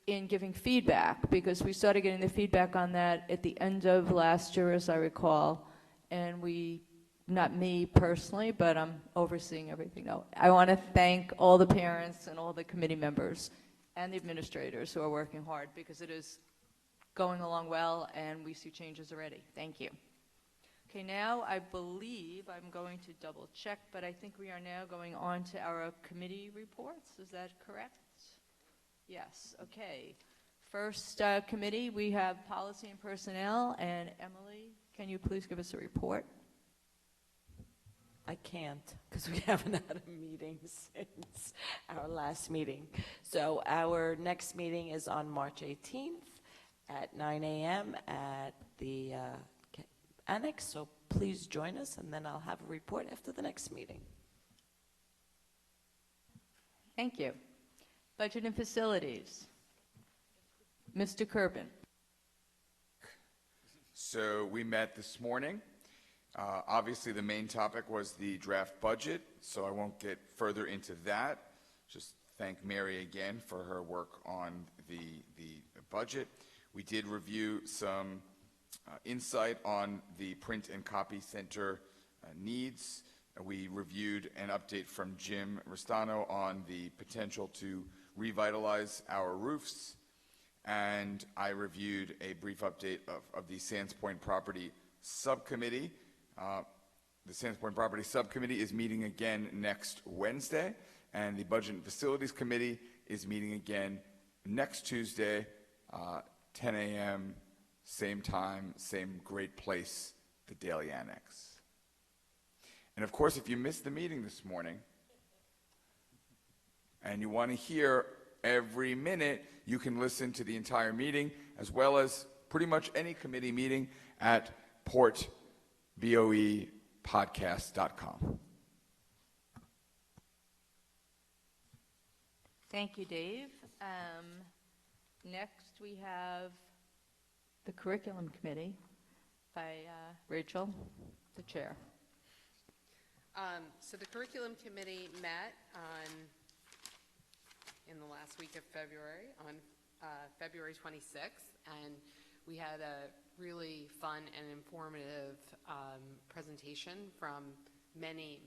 in giving feedback, because we started getting the feedback on that at the end of last year, as I recall. And we, not me personally, but I'm overseeing everything. No, I want to thank all the parents and all the committee members and the administrators who are working hard, because it is going along well and we see changes already. Thank you. Okay, now I believe I'm going to double check, but I think we are now going on to our committee reports. Is that correct? Yes, okay. First committee, we have policy and personnel, and Emily, can you please give us a report? I can't, because we haven't had a meeting since our last meeting. So our next meeting is on March 18th at 9 a.m. at the annex. So please join us, and then I'll have a report after the next meeting. Thank you. Budget and facilities. Mr. Kerbin. So we met this morning. Obviously, the main topic was the draft budget, so I won't get further into that. Just thank Mary again for her work on the budget. We did review some insight on the print and copy center needs. We reviewed an update from Jim Restano on the potential to revitalize our roofs, and I reviewed a brief update of the Sands Point Property Subcommittee. The Sands Point Property Subcommittee is meeting again next Wednesday, and the Budget and Facilities Committee is meeting again next Tuesday, 10 a.m., same time, same great place, the Daily Annex. And of course, if you missed the meeting this morning, and you want to hear every minute, you can listen to the entire meeting, as well as pretty much any committee meeting at BOEpodcast.com. Thank you, Dave. Next, we have the Curriculum Committee by Rachel, the chair. So the Curriculum Committee met in the last week of February, on February 26th, and we had a really fun and informative presentation from many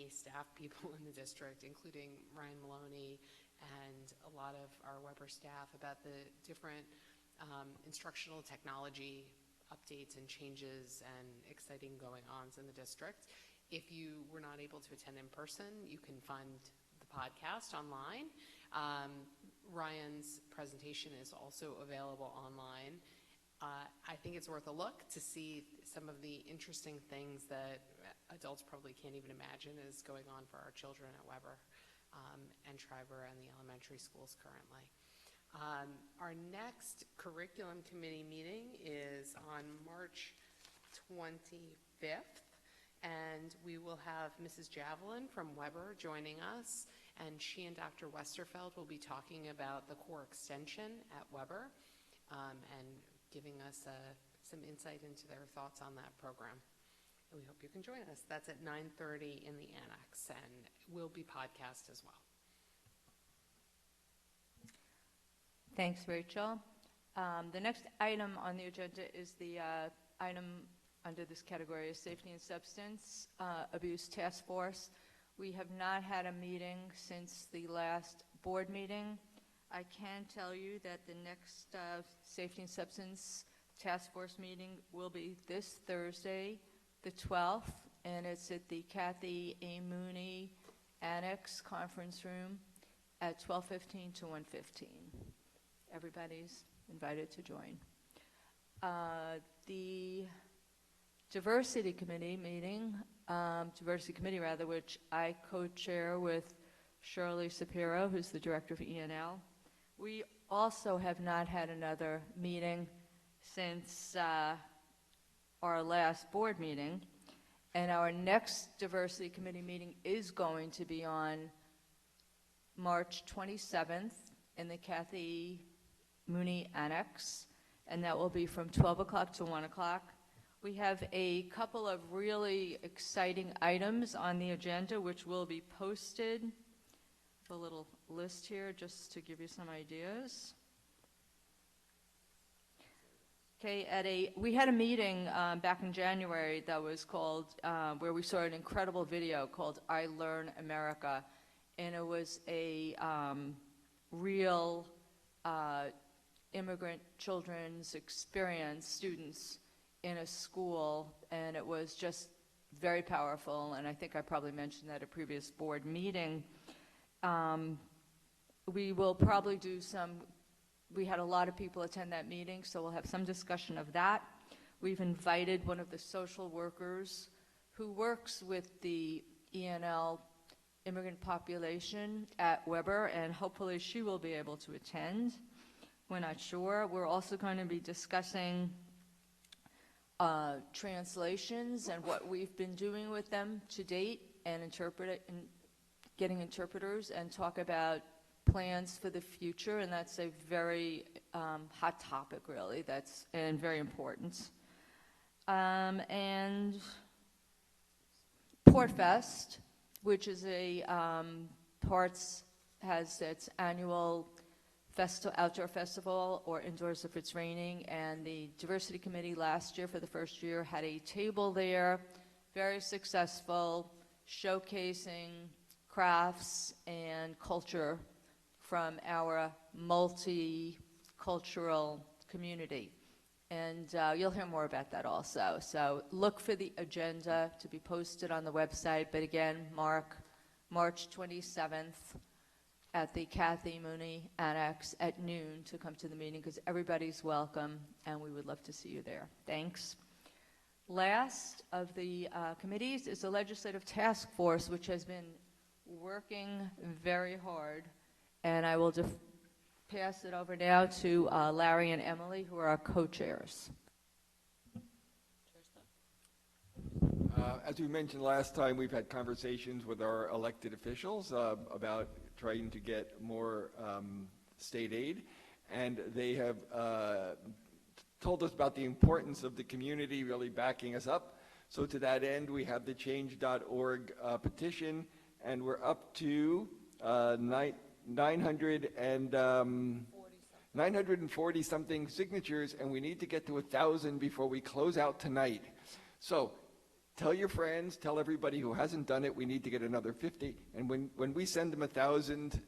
staff people in the district, including Ryan Maloney and a lot of our Weber staff, about the different instructional technology updates and changes and exciting going-ons in the district. If you were not able to attend in person, you can find the podcast online. Ryan's presentation is also available online. I think it's worth a look to see some of the interesting things that adults probably can't even imagine is going on for our children at Weber and Schreiber and the elementary schools currently. Our next Curriculum Committee meeting is on March 25th, and we will have Mrs. Javelin from Weber joining us, and she and Dr. Westerfeld will be talking about the core extension at Weber and giving us some insight into their thoughts on that program. And we hope you can join us. That's at 9:30 in the annex, and will be podcast as well. Thanks, Rachel. The next item on the agenda is the item under this category is Safety and Substance Abuse Task Force. We have not had a meeting since the last board meeting. I can tell you that the next Safety and Substance Task Force meeting will be this Thursday, the 12th, and it's at the Kathy A. Mooney Annex Conference Room at 12:15 to 1:15. Everybody's invited to join. The Diversity Committee meeting, Diversity Committee rather, which I co-chair with Shirley Sapiro, who's the director of ENL. We also have not had another meeting since our last board meeting, and our next Diversity Committee meeting is going to be on March 27th in the Kathy Mooney Annex, and that will be from 12 o'clock to 1 o'clock. We have a couple of really exciting items on the agenda which will be posted. A little list here just to give you some ideas. Okay, we had a meeting back in January that was called, where we saw an incredible video called I Learn America, and it was a real immigrant children's experience, students in a school, and it was just very powerful, and I think I probably mentioned that at a previous board meeting. We will probably do we had a lot of people attend that meeting, so we'll have some discussion of that. We've invited one of the social workers who works with the ENL immigrant population at Weber, and hopefully she will be able to attend. We're not sure. We're also going to be discussing translations and what we've been doing with them to date, and getting interpreters, and talk about plans for the future, and that's a very hot topic, really, and very important. And Portfest, which is has its annual outdoor festival, or indoors if it's raining, and the Diversity Committee last year, for the first year, had a table there, very successful, showcasing crafts and culture from our multicultural community. And you'll hear more about that also. So look for the agenda to be posted on the website. But again, mark March 27th at the Kathy Mooney Annex at noon to come to the meeting, because everybody's welcome, and we would love to see you there. Thanks. Last of the committees is the Legislative Task Force, which has been working very hard. And I will just pass it over now to Larry and Emily, who are our co-chairs. As we mentioned last time, we've had conversations with our elected officials about trying to get more state aid, and they have told us about the importance of the community really backing us up. So to that end, we have the change.org petition, and we're up to 940 something signatures, and we need to get to 1,000 before we close out tonight. So tell your friends, tell everybody who hasn't done it, we need to get another 50. And when we send them 1,000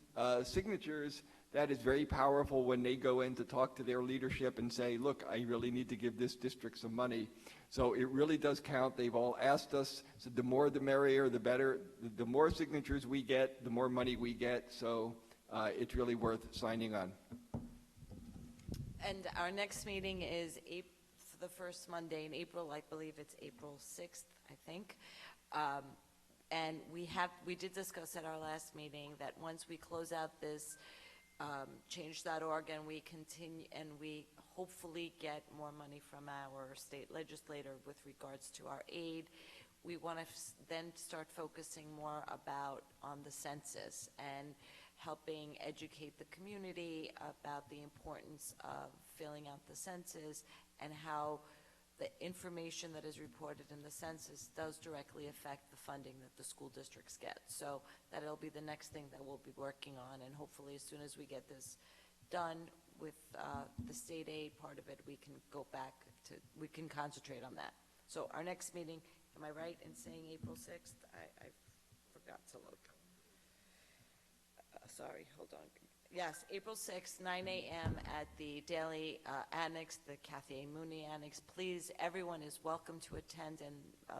signatures, that is very powerful when they go in to talk to their leadership and say, look, I really need to give this district some money. So it really does count. They've all asked us, so the more the merrier, the better. The more signatures we get, the more money we get. So it's really worth signing on. And our next meeting is the first Monday in April. I believe it's April 6th, I think. And we did discuss at our last meeting that once we close out this change.org and we continue and we hopefully get more money from our state legislator with regards to our aid, we want to then start focusing more on the census and helping educate the community about the importance of filling out the census and how the information that is reported in the census does directly affect the funding that the school districts get. So that'll be the next thing that we'll be working on, and hopefully as soon as we get this done with the state aid part of it, we can go back we can concentrate on that. So our next meeting, am I right in saying April 6th? I forgot to look. Sorry, hold on. Yes, April 6th, 9 a.m. at the Daily Annex, the Kathy Mooney Annex. Please, everyone is welcome to attend, and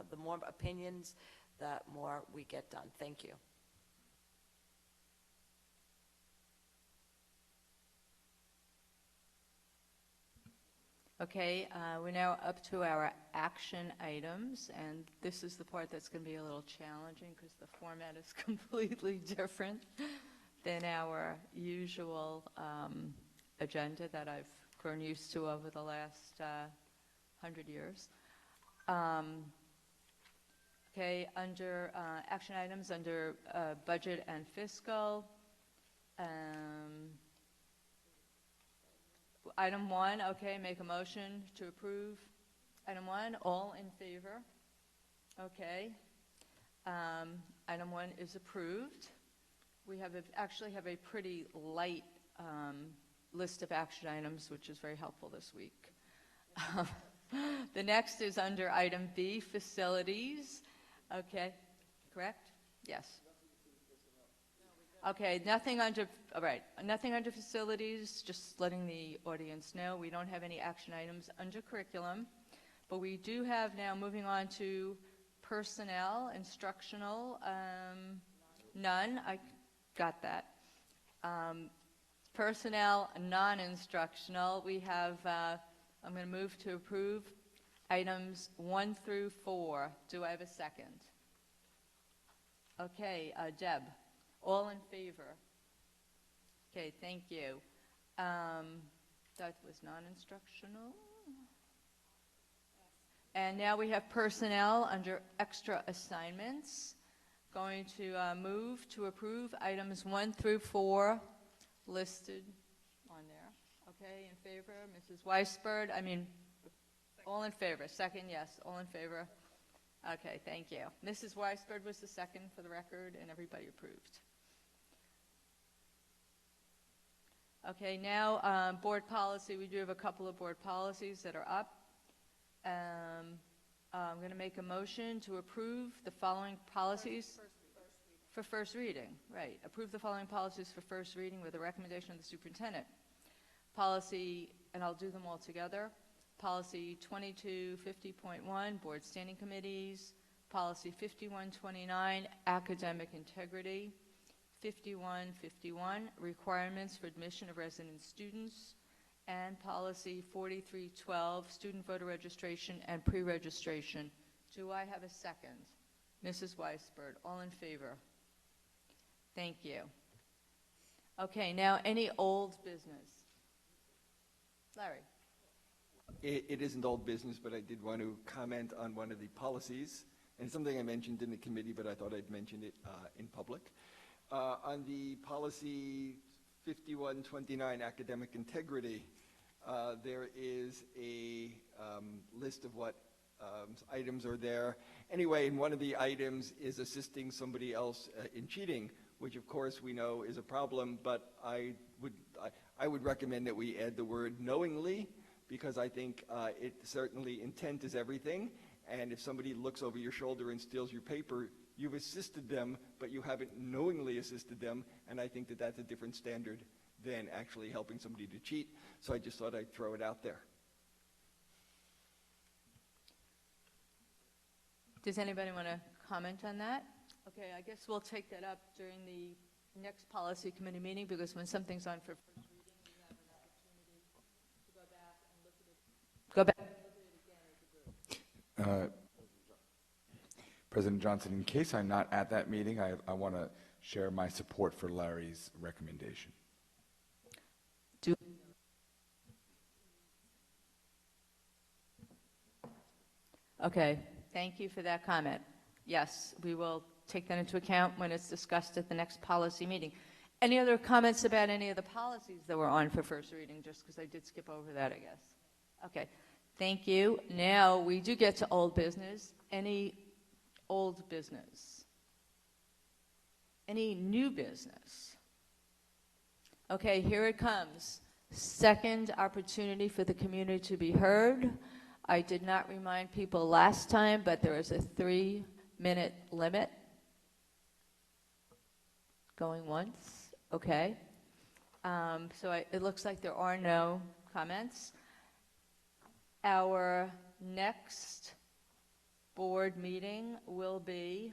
the more opinions, the more we get done. Thank you. Okay, we're now up to our action items, and this is the part that's going to be a little challenging because the format is completely different than our usual agenda that I've grown used to over the last 100 years. Okay, under action items, under budget and fiscal, item 1, okay, make a motion to approve. Item 1, all in favor? Okay. Item 1 is approved. We have actually have a pretty light list of action items, which is very helpful this week. The next is under item B, facilities. Okay, correct? Yes. Okay, nothing under, all right, nothing under facilities, just letting the audience know. We don't have any action items under curriculum, but we do have now, moving on to personnel, instructional, none, I got that. Personnel, non-instructional, we have, I'm going to move to approve items 1 through 4. Do I have a second? Okay, Deb, all in favor? Okay, thank you. That was non-instructional. And now we have personnel under extra assignments. Going to move to approve items 1 through 4 listed on there. Okay, in favor, Mrs. Weisberg, all in favor. Second, yes, all in favor. Okay, thank you. Mrs. Weisberg was the second for the record, and everybody approved. Okay, now board policy. We do have a couple of board policies that are up. I'm going to make a motion to approve the following policies for first reading. Right, approve the following policies for first reading with a recommendation of the superintendent. Policy, and I'll do them all together. Policy 2250.1, board standing committees. Policy 5129, academic integrity. 5151, requirements for admission of resident students. And policy 4312, student voter registration and pre-registration. Do I have a second? Mrs. Weisberg, all in favor? Thank you. Okay, now any old business? Larry. It isn't old business, but I did want to comment on one of the policies, and something I mentioned in the committee, but I thought I'd mention it in public. On the policy 5129, academic integrity, there is a list of what items are there. Anyway, and one of the items is assisting somebody else in cheating, which of course we know is a problem, but I would recommend that we add the word knowingly, because I think it certainly, intent is everything, and if somebody looks over your shoulder and steals your paper, you've assisted them, but you haven't knowingly assisted them, and I think that that's a different standard than actually helping somebody to cheat. So I just thought I'd throw it out there. Does anybody want to comment on that? Okay, I guess we'll take that up during the next policy committee meeting, because when something's on for first reading, we have an opportunity to go back and look at it. Go back and look at it again as a group. President Johnson, in case I'm not at that meeting, I want to share my support for Larry's recommendation. Okay, thank you for that comment. Yes, we will take that into account when it's discussed at the next policy meeting. Any other comments about any of the policies that were on for first reading, just because I did skip over that, I guess? Okay, thank you. Now we do get to old business. Any old business? Any new business? Okay, here it comes. Second opportunity for the community to be heard. I did not remind people last time, but there is a 3-minute limit. Going once, okay. It looks like there are no comments. Our next board meeting will be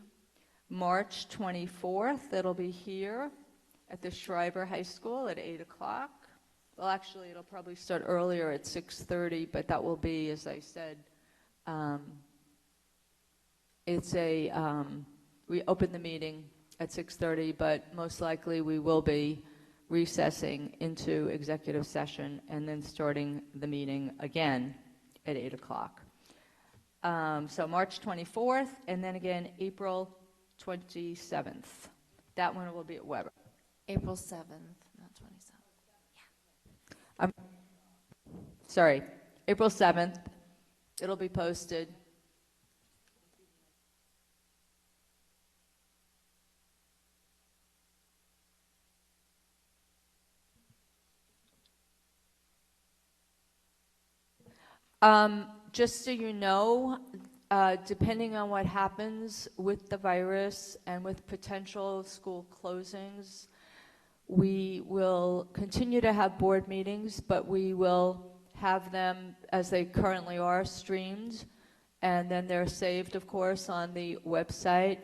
March 24th. It'll be here at the Schreiber High School at 8 o'clock. Well, actually, it'll probably start earlier at 6:30, but that will be, as I said, we open the meeting at 6:30, but most likely we will be recessing into executive session and then starting the meeting again at 8 o'clock. So March 24th, and then again April 27th. That one will be at Weber. April 7th, not 27th. Sorry, April 7th. It'll be posted. Just so you know, depending on what happens with the virus and with potential school closings, we will continue to have board meetings, but we will have them, as they currently are, streamed, and then they're saved, of course, on the website.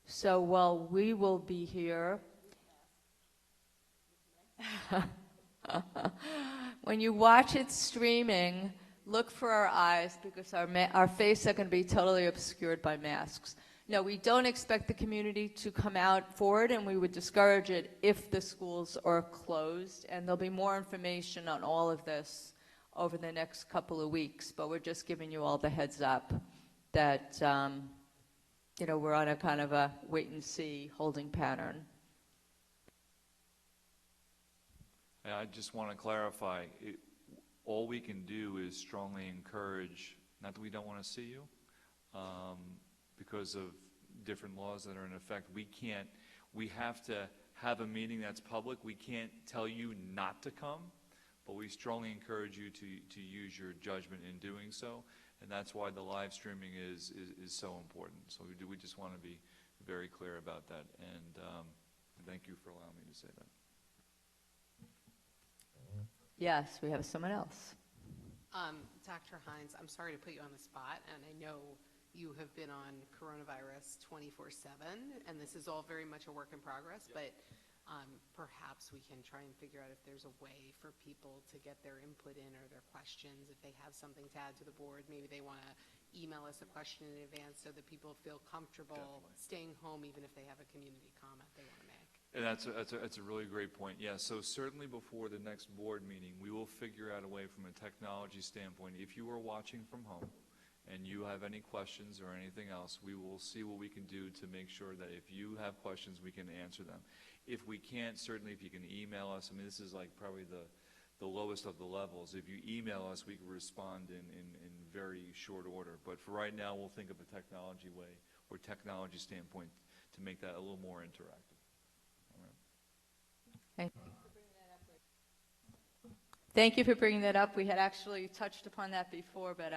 So while we will be here, when you watch it streaming, look for our eyes, because our faces are going to be totally obscured by masks. No, we don't expect the community to come out for it, and we would discourage it if the schools are closed. And there'll be more information on all of this over the next couple of weeks, but we're just giving you all the heads up that, we're on a kind of a wait-and-see holding pattern. And I just want to clarify, all we can do is strongly encourage, not that we don't want to see you, because of different laws that are in effect. We have to have a meeting that's public. We can't tell you not to come, but we strongly encourage you to use your judgment in doing so, and that's why the live streaming is so important. So we just want to be very clear about that, and thank you for allowing me to say that. Yes, we have someone else. Dr. Hines, I'm sorry to put you on the spot, and I know you have been on coronavirus 24/7, and this is all very much a work in progress, but perhaps we can try and figure out if there's a way for people to get their input in or their questions. If they have something to add to the board, maybe they want to email us a question in advance so that people feel comfortable staying home even if they have a community comment they want to make. And that's a really great point. Yeah, so certainly before the next board meeting, we will figure out a way from a technology standpoint. If you are watching from home and you have any questions or anything else, we will see what we can do to make sure that if you have questions, we can answer them. If we can't, certainly if you can email us, I mean, this is like probably the lowest of the levels. If you email us, we can respond in very short order. But for right now, we'll think of a technology way or technology standpoint to make that a little more interactive. Thank you for bringing that up. We had actually touched upon that before, but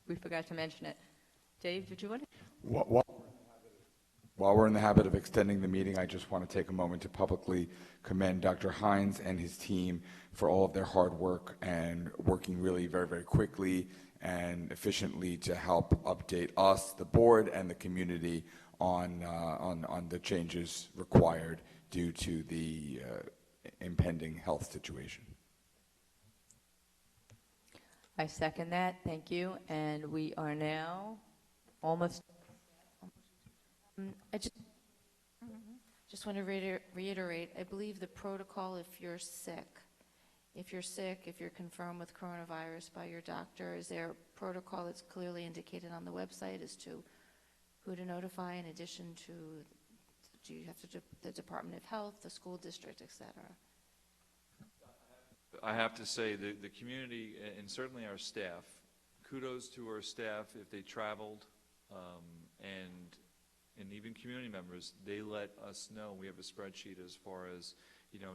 we forgot to mention it. Dave, did you want to? While we're in the habit of extending the meeting, I just want to take a moment to publicly commend Dr. Hines and his team for all of their hard work and working really very, very quickly and efficiently to help update us, the board, and the community on the changes required due to the impending health situation. I second that. Thank you. And we are now almost. I just want to reiterate, I believe the protocol, if you're sick, if you're confirmed with coronavirus by your doctor, is there a protocol that's clearly indicated on the website as to who to notify in addition to, do you have to the Department of Health, the school district, et cetera? I have to say the community and certainly our staff, kudos to our staff if they traveled and even community members, they let us know. We have a spreadsheet as far as,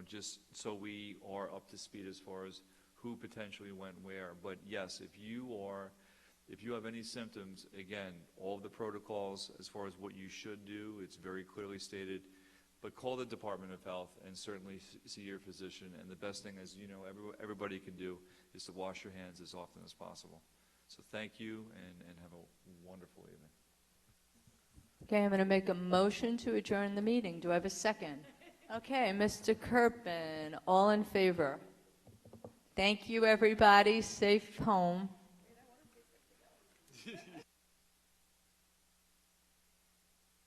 just so we are up to speed as far as who potentially went where. But yes, if you have any symptoms, again, all of the protocols as far as what you should do, it's very clearly stated. But call the Department of Health and certainly see your physician. And the best thing, as you know, everybody can do is to wash your hands as often as possible. So thank you and have a wonderful evening. Okay, I'm going to make a motion to adjourn the meeting. Do I have a second? Okay, Mr. Kirpin, all in favor? Thank you, everybody. Safe home.